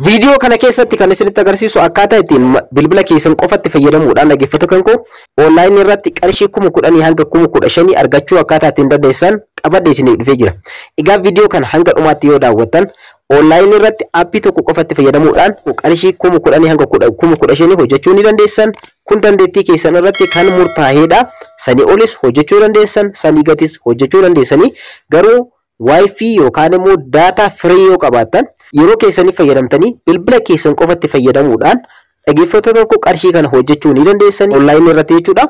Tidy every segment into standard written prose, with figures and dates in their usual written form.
Video kana keessatti kan isinitti agarsiisu akkaataa ittiin bilbila keessan qofatti fayyadamuudhaan dhaggeeffattoota koo online irratti qarshii 10,000 hanga 15,000 argachuu akkaataa ittiin dandeessan qabadhee isiniif dhufee jira. Egaa video kana hanga dhumaatti yoo daawwattan online irratti appii tokko qofatti fayyadamuudhaan qarshii 10,000 hanga 15,000 hojjechuu ni dandeessan. Kun dandeettii keessan irratti kan murtaa'eedha. Sanii olis hojjechuu dandeessan, sanii gatis hojjechuu dandeessanii garuu wifi yookaan immoo data free yoo qabaattan yeroo keessaniif fayyadamtanii bilbila keessan qofatti fayyadamuudhaan dhaggeeffattoota koo qarshii kana hojjechuu ni dandeessanii online irratti jechuudha.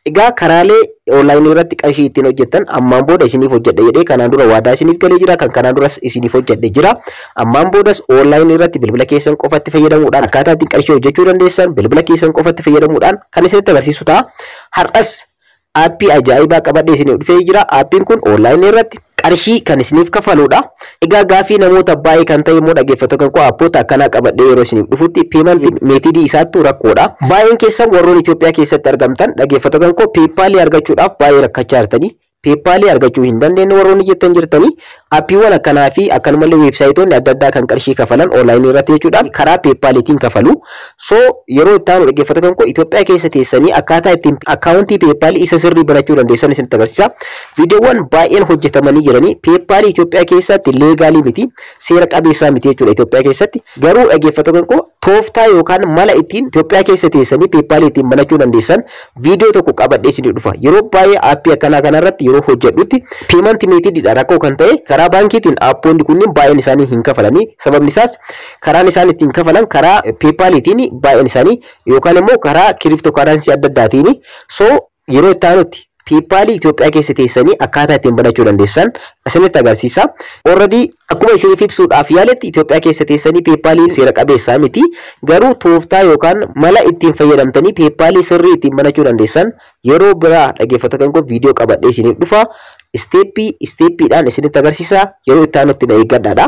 Egaa karaalee online irratti qarshii ittiin hojjettan ammaan booda isiniif hojjedhe jedhee kanaan dura waadaa isiniif galee jira, kan kanaan duras isiniif hojjedhe jira. Ammaan boodas online irratti bilbila keessan qofatti fayyadamuudhaan akkaataa ittiin qarshii hojjechuu dandeessan bilbila keessan qofatti fayyadamuudhaan kan isinitti agarsiisu ta'a. Har'as appii ajaa'ibaa qabadhee isiniif dhufee jira. Appiin kun online irratti qarshii kan isiniif kafaluudha. Egaa gaafii namoota baay'ee kan ta'e immoo dhaggeeffattoota koo appoota akkanaa qabadhee yeroo isiniif dhufutti payment method isaatti rakkoodha. Baay'een keessan warroon Itoophiyaa keessatti argamtan dhaggeeffattoota koo PayPal argachuudhaaf baay'ee rakkachaa jirtanii. PayPal argachuu hin dandeenye warroonni jettan jirtanii appiiwwan akkanaa fi akkanumallee weebsaayitoonni adda addaa kan qarshii kafalan online irratti jechuudha. Karaa PayPalitiin kafalu. So yeroo itti aanu dhaggeeffattoota koo Itoophiyaa keessa teessanii akkaataa ittiin akkaawuntii PayPal isa sirrii banachuu dandeessan isinitti agarsiisa. Viidiyoowwan baay'een hojjetamanii jiranii PayPal Itoophiyaa keessatti leegaalii miti, seera qabeessaa miti jechuudha Itoophiyaa keessatti. Garuu dhaggeeffattoota koo tooftaa yookaan mala ittiin Itoophiyaa keessa teessanii PayPal ittiin banachuu dandeessan viidiyoo tokko qabadhee isiniif dhufa. Yeroo baay'ee appii akkanaa kanarratti yeroo hojjedhutti payment method rakkoo kan ta'e karaa baankiitiin appoonni kunniin baay'een isaanii hin kafalanii. Sababni isaas karaan isaan ittiin kafalan karaa PayPalitiin baay'een isaanii yookaan immoo karaa cryptocurrency adda addaatiin. So yeroo itti aanutti PayPal Itoophiyaa keessa teessanii akkaataa ittiin banachuu dandeessan isinitti agarsiisa. Already akkuma isiniif ibsuudhaaf yaaletti Itoophiyaa keessa teessanii PayPal seera qabeessaa miti, garuu tooftaa yookaan mala ittiin fayyadamtanii PayPal sirrii ittiin banachuu dandeessan yeroo biraa dhaggeeffattoota koo viidiyoo qabadhee isiniif dhufa. Steppiidhaan isinitti agarsiisa. Yeroo itti aanutti na eeggadhaadha.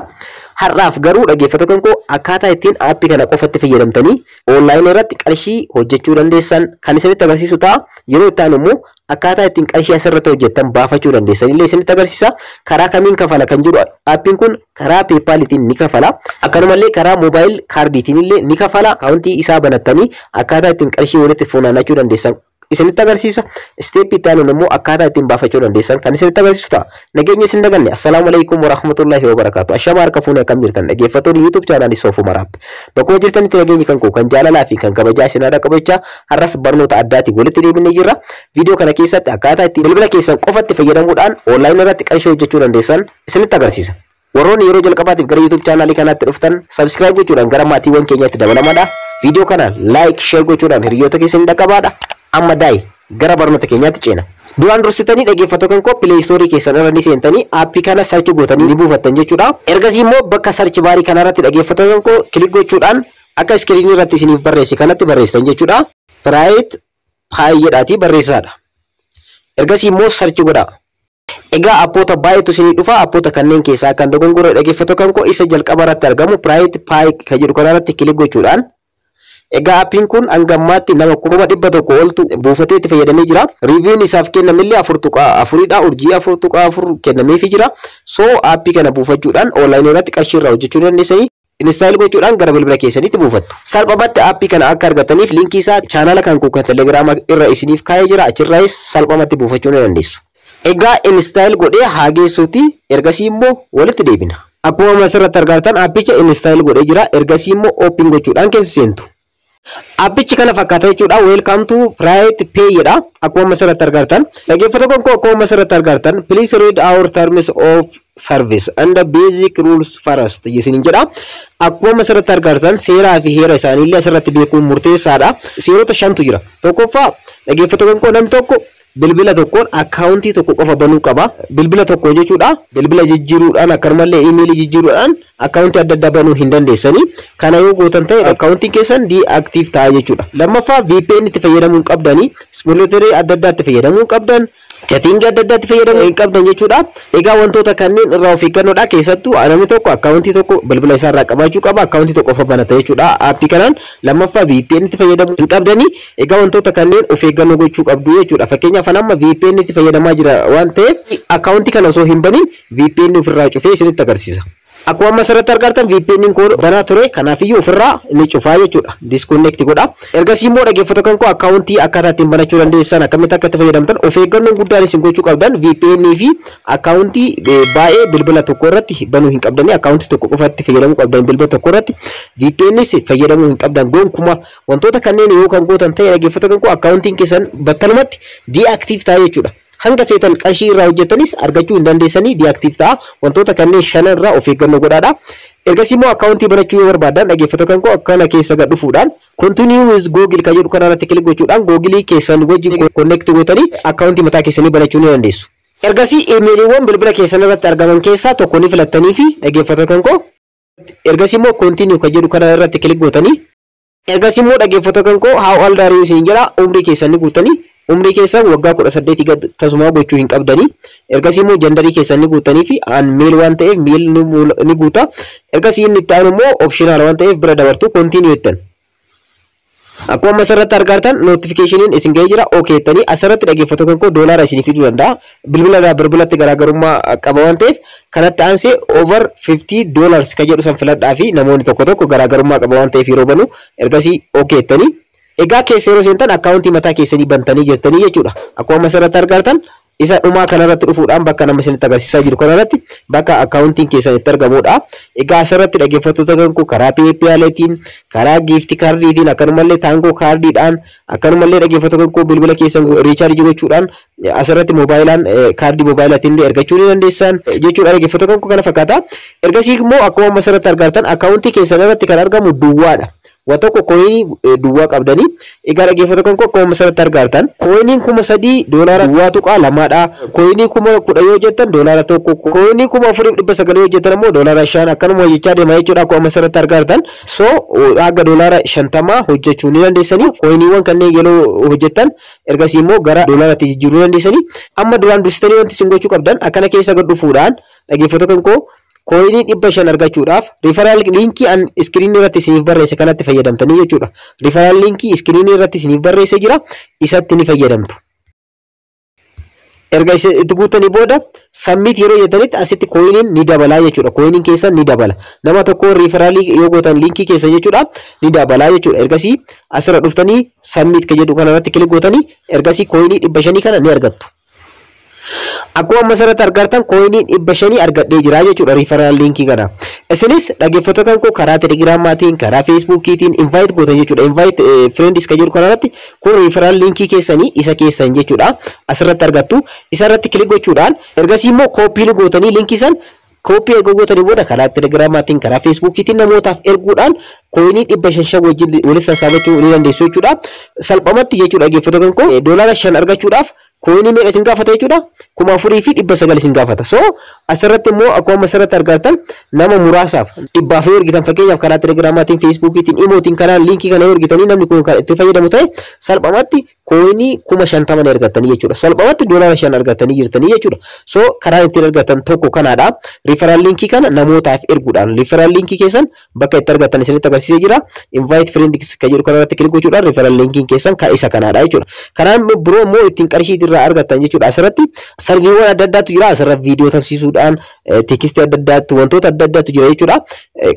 Har'aaf garuu dhaggeeffattoota koo akkaataa ittiin appii kana qofatti fayyadamtanii online irratti qarshii hojjechuu dandeessan kan isinitti agarsiisu ta'a. Yeroo itti aanu immoo akkaataa ittiin qarshii asirratti hojjettan baafachuu dandeessan illee isinitti agarsiisa. Karaa kamiin kafala kan jiru appiin kun karaa PayPalitiin ni kafala. Akkanumallee karaa mobile kaardiitiin illee ni kafala. Akkaawuntii isaa banattanii akkaataa ittiin qarshii walitti funaannachuu dandeessan isinitti agarsiisa. Step itti aanu immoo akkaataa ittiin baafachuu dandeessan kan isinitti agarsiisu ta'a. Nageenya isin daganne. Assalaamu alaykum wa rahmatullahi wa barakaatu. Ashama harka fuunee akkam jirtan dhaggeeffattoonni YouTube chaanaalii Soofuma Raab. Bakkuma jirtanitti nageenyi kan koo kan jaalalaa fi kan kabajaa isin haadha qabachaa har'as barnoota addaatiin walitti deebinee jirra. Viidiyoo kana keessatti akkaataa ittiin bilbila keessan qofatti fayyadamuudhaan online irratti qarshii hojjechuu dandeessan isinitti agarsiisa. Warroonni yeroo jalqabaatiif gara YouTube chaanaalii kanaatti dhuftan subscribe gochuudhaan gara maatiiwwan keenyaatti dabalamaadha. Viidiyoo kana like, share gochuudhaan hiriyoota keessanii dhaqqabaadha. Amma daai gara barnoota keenyaatti ceena. Duraan dursitanii dhaggeeffattoota koo Play Store keessan irra ni seentanii appii kana search gootanii ni buufattan jechuudha. Ergasii immoo bakka search baarii kana irratti dhaggeeffattoota koo kilik gochuudhaan akka screen irratti isiniif barreesse kanatti barreessitan jechuudha. Private Pay jedhaati barreessaadha. Ergasii immoo search godhaa. Egaa appoota baay'eetu isinii dhufa. Appoota kanneen keessaa kan dogongora dhaggeeffattoota koo isa jalqaba irratti argamu Private Pay kan jedhu kana irratti kilik gochuudhaan egaa appiin kun hangammaatti nama 100 oltu buufatee itti fayyadamee jira. Riiviin isaaf kennamillee 4.4dha. Urjii 4.4 kennameefii jira. So appii kana buufachuudhaan online irratti qarshii irraa hojjechuu dandeessanii install gochuudhaan gara bilbila keessaniitti buufattu. Salphumatti appii kana akka argataniif linkii isaa chaanala kan koo kan Telegram irra isiniif kaa'ee jira. Achirraas salphumatti buufachuu ni dandeessu. Egaa install godhee haa geessuuti. Ergasii immoo walitti deebina. Akkuma asirratti argattan appicha install godhee jira. Ergasii immoo open gochuudhaan keessa seentu. Appichi kana fakkaata jechuudha. Welcome to Private Pay jedha. Akkuma asirratti argattan dhaggeeffattoota koo akkuma asirratti argattan please read our terms of service and the basic rules first isiniin jedha. Akkuma asirratti argattan seeraa fi heera isaaniillee asirratti beekuun murteessaadha. Seerota 5tu jira. Tokkoffaa dhaggeeffattoota koo namni tokko bilbila tokkoon akkaawuntii tokko qofa banuu qaba. Bilbila tokko jechuudha. Bilbila jijjiiruudhaan akkanumallee email jijjiiruudhaan akkaawuntii adda addaa banuu hin dandeessanii. Kana yoo gootan ta'e akkaawuntiin keessan deactive ta'a jechuudha. Lammaffaa VPN itti fayyadamuu qabdanii, simulatoree adda addaa itti fayyadamuu qabdan, chatting adda addaa itti fayyadamuu hin qabdan jechuudha. Egaa wantoota kanneen irraa of eeggannoodha. Keessattuu namni tokko akkaawuntii tokko bilbila isaa irraa qabaachuu qaba. Akkaawuntii tokko qofa banata jechuudha. Appii kanaan lammaffaa VPN itti fayyadamuu hin qabdanii. Egaa wantoota kanneen of eeggannoo gochuu qabdu jechuudha. Fakkeenyaaf amma VPN itti fayyadamaa jira waan ta'eef akkaawuntii kana osoo hin baniin VPN ofirraa cufee isinitti agarsiisa. Akkuma amma asirratti argartan VPN kun banaa ture kanaafiyyuu ofirraa ni cufaa jechuudha. Disconnect godha. Ergasii immoo dhaggeeffattoota kan koo akkaawuntii akkaataa ittiin banachuu dandeessan akkamitti akka itti fayyadamtan of eeggannoon guddaan isin gochuu qabdan VPN fi akkaawuntii baay'ee bilbila tokko irratti banuu hin qabdani. Akkaawuntii tokko qofatti fayyadamuu qabdan bilbila tokko irratti VPNs fayyadamuu hin qabdan. Gonkumaa wantoota kanneen yoo kan gootan ta'e dhaggeeffattoota kan koo akkaawuntiin keessan battalumatti deactive ta'a jechuudha. Hanga feetan qarshii irraa hojjetanis argachuu hin dandeessanii deactive ta'a. Wantoota kanneen shanan irraa of eeggannoo godhaadha. Ergasii immoo akkaawuntii banachuu yoo barbaadan dhaggeeffattoota kan koo akkana keessa gad dhufuudhaan continue with Google kan jedhu kana irratti kilik gochuudhaan Google keessan wajjin connect gootanii akkaawuntii mataa keessanii banachuu ni dandeessu. Ergasii imeeliiwwan bilbila keessan irratti argaman keessaa tokko ni filattanii fi dhaggeeffattoota kan koo ergasii immoo continue kan jedhu kana irratti kilik gootanii ergasii immoo dhaggeeffattoota kan koo how old are you isin jedha umrii keessan ni guutanii umrii keessan waggaa 18 gad tasuma gochuu hin qabdanii. Ergasii immoo jendarii keessan ni guutanii fi male waan ta'eef male ni guuta. Ergasii inni itti aanu immoo optional waan ta'eef bira dabartu continue jettan. Akkuma asirratti argartan notificationin isin ga'ee jira okay jettanii asirratti dhaggeeffattoota kan koo doolaara isin fiduu danda'a. Bilbila irraa bilbilatti garaagarummaa qaba waan ta'eef kanatti aansee over $50 kan jedhu san filadhaa fi namoonni tokko tokko garaagarummaa qaba waan ta'eef yeroo banu ergasii okay jettanii egaa keessa yeroo seentan akkaawuntii mataa keessanii bantanii jirtanii jechuudha. Akkuma asirratti argartan isa dhumaa kanarratti dhufuudhaan bakka nama isinitti agarsiisaa jiru kanarratti bakka akkaawuntiin keessan itti argamudha. Egaa asirratti dhaggeeffattoota kan koo karaa PayPal-tiin, karaa gift kaardiitiin, akkanumallee taangoo kaardiidhaan, akkanumallee dhaggeeffattoota kan koo bilbila keessan riichaarjii gochuudhaan asirratti moobaayilaan kaardii moobaayilatiin illee argachuu ni dandeessan jechuudha. Dhaggeeffattoota kan koo kana fakkaata. Ergasii immoo akkuma asirratti argartan akkaawuntii keessan irratti kan argamu duwwaadha. Watoko koinii duwwaa qabdanii egaa dhaggeeffattoota kan koo akkuma asirratti argartan koiniin $3,000 duwwaa tuqaa lamaadha. Koinii $10,000 yoo jettan $1, koinii $4,900 yoo jettan immoo $5 akkanuma jechaa deema jechuudha. Akkuma asirratti argartan so haga $50 hojjechuu ni dandeessanii koiniiwwan kanneen yeroo hojjettan ergasii immoo gara doolaratti jijjiiruu dandeessanii amma duraan dursitanii wanti isin gochuu qabdan akkana keessa gad dhufuudhaan dhaggeeffattoota kan koo koinii 500 argachuudhaaf referral linkii an screen irratti isiniif barreesse kanatti fayyadamtanii jechuudha. Referral linkii screen irratti isiniif barreesse jira isatti ni fayyadamtu. Erga itti guutanii booda submit yeroo jettanitti asitti koiniin ni dabala jechuudha. Koiniin keessan ni dabala. Nama tokko referral yoo gootan linkii keessa jechuudha ni dabala jechuudha. Ergasii asirra dhuftanii submit kan jedhu kanarratti kilik gootanii ergasii koinii 500 kana ni argattu. Akkuma asirratti argartan koinii 500 argadhee jira jechuudha referral linkii kana. Isinis dhaggeeffattoota kan koo karaa Telegiraamaatiin, karaa Feesbuukiitiin invite gootan jechuudha. Invite friends kan jedhu kanarratti kun referral linkii keessanii isa keessan jechuudha. Asirratti argattu. Isarratti kilik gochuudhaan ergasii immoo koopii gootanii linkii san koopii erga gootanii booda karaa Telegiraamaatiin, karaa Feesbuukiitiin namootaaf erguudhaan koinii 500 wajjin walitti sassaabachuu ni dandeessu jechuudha. Salphumatti jechuudha dhaggeeffattoota kan koo $5 argachuudhaaf koinii meeqa isin gaafata jechuudha 4,900 isin gaafata. So asirratti immoo akkuma asirratti argartan nama muraasaaf 100 ergitan fakkeenyaaf karaa Telegiraamaatiin, Feesbuukiitiin, Imootiin kanaan linkii kana ergitanii namni kun kan itti fayyadamu ta'e salphumatti koinii 50,000 argatanii jechuudha. Salphumatti $5 argatanii jirtanii jechuudha. So karaa ittiin argatan tokko kanaadha. Referral linkii kana namootaaf erguudhaan referral linkii keessan bakka itti argatan isinitti agarsiisee jira. Invite friends kan jedhu kanarratti kilik gochuudhaan referral linkiin keessan ka isa kanaadha jechuudha. Kanaan biroo immoo ittiin qarshii irraa argatan jechuudha. Asirratti sarbiiwwan adda addaatu jira. Asirratti viidiyoo tabsiisuudhaan teekstii adda addaatu wantoota adda addaatu jira jechuudha.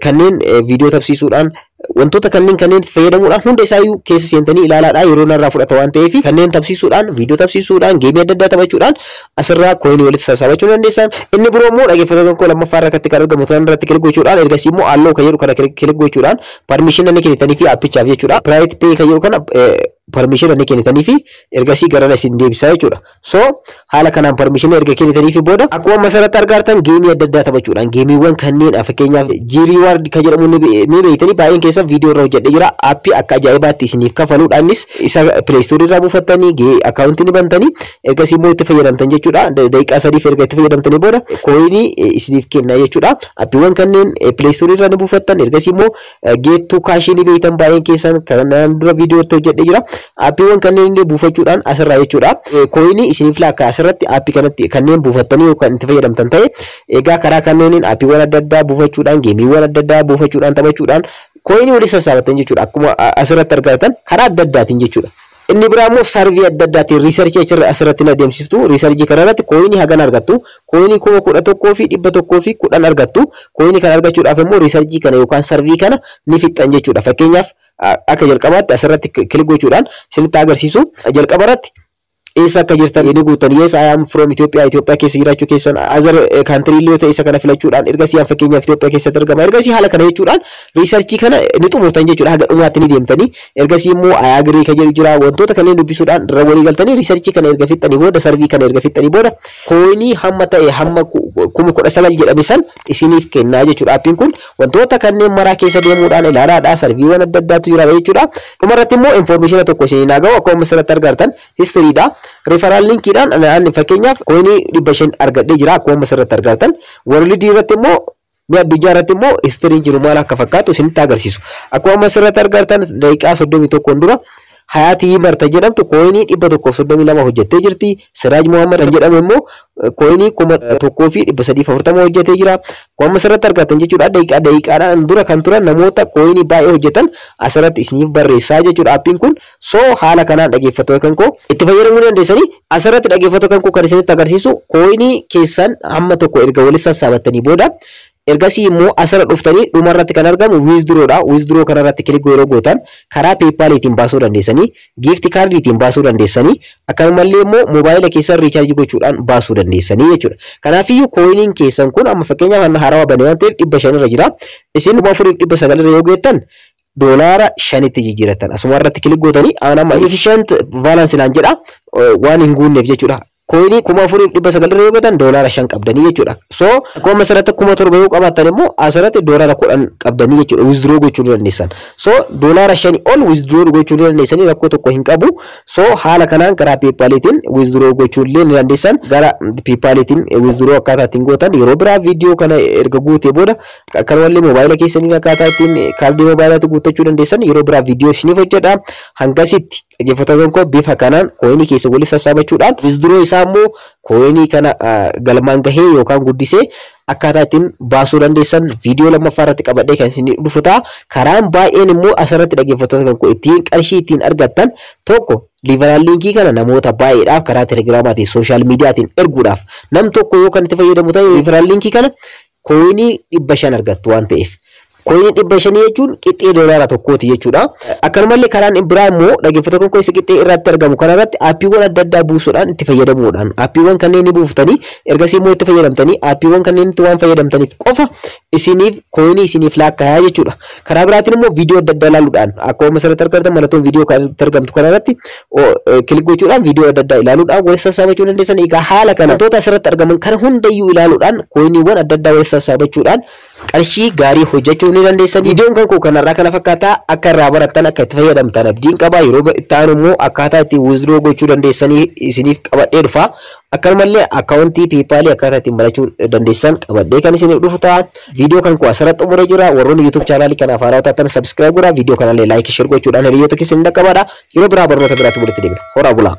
Kanneen viidiyoo tabsiisuudhaan wantoota kanneen fayyadamuudhaan hunda isaayyuu keessa seentanii ilaalaadhaa yeroo narraa fudhata waan ta'eef kanneen tabsiisuudhaan viidiyoo tabsiisuudhaan geemii adda addaa taphachuudhaan asirraa koinii walitti sassaabachuu dandeessan. Inni biroo immoo dhaggeeffattoota kan lammaffaa irratti kan argamu irratti kilik gochuudhaan ergasii immoo halluu kan jedhu kana kilik gochuudhaan permission ni kennitanii fi appichaaf jechuudha. Private pay kan jedhu kana permission ni kennitanii fi ergasii gara isin deebisaa jechuudha. So haala kanaan permission erga kennitanii fi booda akkuma asirratti argartan geemii adda addaa taphachuudhaan geemiiwwan kanneen fakkeenyaaf G-Reward kan jedhamu ni beeytanii baay'een keessan viidiyoo irra hojjedhee jira. Aappii akka ajaa'ibaatti isiniif kafaluudhaanis isa Play Store irraa buufattanii akkaawuntii ni bantanii ergasii immoo itti fayyadamtan jechuudha. Daqiiqaa 3 erga itti fayyadamtanii booda koinii isiniif kenna jechuudha. Aappiiwwan kanneen Play Store irraa ni buufattan ergasii immoo Get to Cash ni beeytan baay'een keessan kanaan dura viidiyoo irra hojjedhee jira. Aappiiwwan kanneen buufachuudhaan asirraa jechuudha. Koinii isiniif laakka asirratti aappii kanatti kanneen buufattanii yookaan itti fayyadamtan ta'e egaa karaa kanneeniin aappiiwwan adda addaa buufachuudhaan geemiiwwan adda addaa buufachuudhaan taphachuudhaan koinii walitti sassaabatan jechuudha. Akkuma asirratti argatan karaa adda addaatiin jechuudha. Inni biraa immoo sarvii adda addaatiin riisarchii achirra asirratti na deemsiftu. Riisarchii kanarratti kooyinii hagan argattu. Kooyinii 11,110 argattu. Kooyinii kana argachuudhaaf immoo riisarchii kana yookaan sarvii kana ni fixxan jechuudha. Fakkeenyaaf akka jalqabaatti asirratti kilik gochuudhaan isinitti agarsiisu. Jalqabarratti eessa akka jirtan ni guutan. Yes, I am from Ethiopia. Ethiopia keessa jiraachuu keessan other country illee ta'e isa kana filachuudhaan ergasii fakkeenyaaf Ethiopia keessatti argama. Ergasii haala kana jechuudhaan riisarchii kana ni xumurtan jechuudha. Haga dhumaatti ni deemtanii. Ergasii immoo I agree ka jedhu jira. Wantoota kanneen dubbisuudhaan irra walii galtanii riisarchii kana erga fixxanii booda sarvii kana erga fixxanii booda kooyinii hamma ta'e hamma 19,000 jedhame san isiniif kennaa jechuudha. Appiin kun wantoota kanneen maraa keessa deemuudhaan ilaalaadha. Sarviiwwan adda addaatu jira jechuudha. Dhumarratti immoo information tokko isin naagaw akkuma asirratti argartan historyidha. Referral linkiidhaan ani fakkeenyaaf kooyinii 500 argadhee jira akkuma asirratti argartan. World irratti immoo mi'a addunyaa irratti immoo history jiru maal akka fakkaatu isinitti agarsiisu. Akkuma asirratti argartan daqiiqaa 31 dura Hayati Marta jedhamtu kooyinii 132 hojjettee jirti. Siraaj Muhammad kan jedhamu immoo kooyinii 1,340 hojjettee jira. Akkuma asirratti argatan jechuudha. Daqiiqaadhaan dura kan turan namoota kooyinii baay'ee hojjetan asirratti isiniif barreessaa jechuudha. Appiin kun haala kanaan dhaggeeffattoota kan koo itti fayyadamuu dandeessanii asirratti dhaggeeffattoota kan koo kan isinitti agarsiisu kooyinii keessan hamma tokko erga walitti sassaabattanii booda ergasii immoo asirra dhuftanii dhumarratti kan argamu withdraw-dha. Withdraw kanarratti kilik yeroo gootan karaa PayPal-itiin baasuu dandeessanii, gift card-itiin baasuu dandeessanii, akkasumallee immoo moobaayila keessan riichaarjii gochuudhaan baasuu dandeessanii jechuudha. Kanaafiyyuu kooyiniin keessan kun amma fakkeenyaaf haarawaa banee waan ta'eef 500 irra jira. Isin 4,900 irra yoo geettan $5 jijjiiratan. Asuma irratti kilik gootanii amma efficient balance naan jedha waan hin guunneef jechuudha. Kooyinii 4,900 irra yoo geettan $5 qabdanii jechuudha. So akkuma asirratti 7,000 yoo qabaattan immoo asirratti $10 qabdanii jechuudha. Withdraw gochuu dandeessan. So $5 ol withdraw gochuu dandeessanii rakkoo tokko hin qabu. So haala kanaan karaa PayPal-itiin withdraw gochuu illee ni dandeessan. Gara PayPal-itiin withdraw akkaataa ittiin gootan yeroo biraa viidiyoo kana erga guutee booda akkanumallee moobaayila keessanii akkaataa ittiin kaardii moobaayilaatii guuttachuu dandeessan yeroo biraa viidiyoo isiniif hojjedha. Hangasitti dhaggeeffattoota koo bifa kanaan kooyinii keessa walitti sassaabachuudhaan withdraw isaa immoo kooyinii kana galmaan gahee yookaan guddisee akkaataa ittiin baasuu dandeessan viidiyoo lammaffaa irratti qabadhee kan isin dhufu ta'a. Karaan baay'een immoo asirratti dhaggeeffattoota kan koo ittiin qarshii ittiin argattan tokko referral linkii kana namoota baay'eedhaaf karaa telegiraamaatiin sooshaal miidiyaatiin erguudhaaf nam tokko yoo kan itti fayyadamu ta'e referral linkii kana kooyinii 500 argattu waan ta'eef. Kooyinii 500 jechuun qixxee $1 jechuudha. Akkanumallee karaan biraa immoo dhaggeeffattoota kan isa qixxee irratti argamu kanarratti aappiiwwan adda addaa buusuudhaan itti fayyadamuudhaan aappiiwwan kanneen ni buuftanii ergasii immoo itti fayyadamtanii aappiiwwan kanneen itti waan fayyadamtaniif qofa isiniif kooyinii isiniif laakkaa'aa jechuudha. Karaa biraatiin immoo viidiyoo adda addaa ilaaluudhaan akkuma asirratti argartan mallattoon viidiyoo kanatti argamtu kanarratti kilik gochuudhaan viidiyoo adda addaa ilaaluudhaan walitti sassaabachuu dandeessan. Egaa haala kana wantoota asirratti argaman kana hundayyuu ilaaluudhaan kooyiniiwwan adda addaa walitti sassaabachuudhaan qarshii gaarii hojjechuu ni dandeessan. Viidiyoon kan koo kanarraa kana fakkaata. Akka irraa barattan akka itti fayyadamtan abdiin qaba. Yeroo itti aanu immoo akkaataa itti withdraw gochuu dandeessanii isiniif qabadhee dhufa. Akkanumallee akkaawuntii PayPal akkaataa ittiin barachuu dandeessan qabadhee kan isiniif dhufu ta'a. Viidiyoo kan koo asirratti xumuree jira. Warroonni YouTube chaanaalii kanaaf haaraa taatan subscribe godhaa. Viidiyoo kanallee like share gochuudhaan hiriyoota keessan dhaqqabadhaa. Yeroo biraa barnoota biraatti walitti deebina. Horaa bulaa.